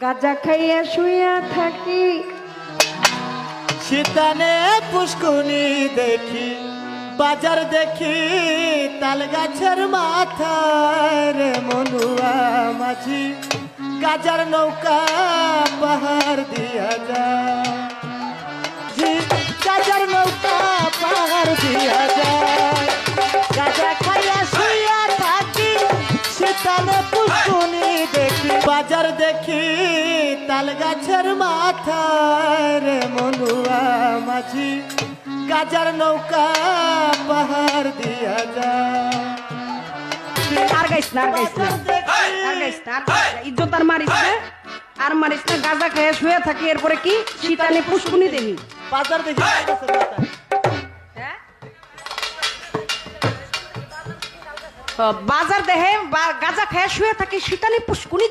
গাঁজা খাইয়া শুইয়া থাকি শীতানে পুষ্কুনি দেখি বাজার দেখি তাল গাছের মাথায় রে মনুয়া মাঝি গাজার নৌকা পাহাড় দিয়া যায় গাজার নৌকা পাহাড় দিয়া যায় গাজা খাইয়া শুইয়া থাকি শীতানে পুষ্কুনি দেখি বাজার দেখি তাল গাছের মাথায় রে মনুয়া মাঝি গাজার নৌকা পাহাড় দিয়া যায় আর গাইস না ইজ্জত আর মারিস না আর মারিস না গাঁজা খাইয়া শুয়ে থাকি এরপরে কি শীতানে পুষ্কুনি দেবি বাজার দেখি বাজার দেহে গাঁজা খাইয়া শুয়ে থাকি শীতানে পুষ্কুনি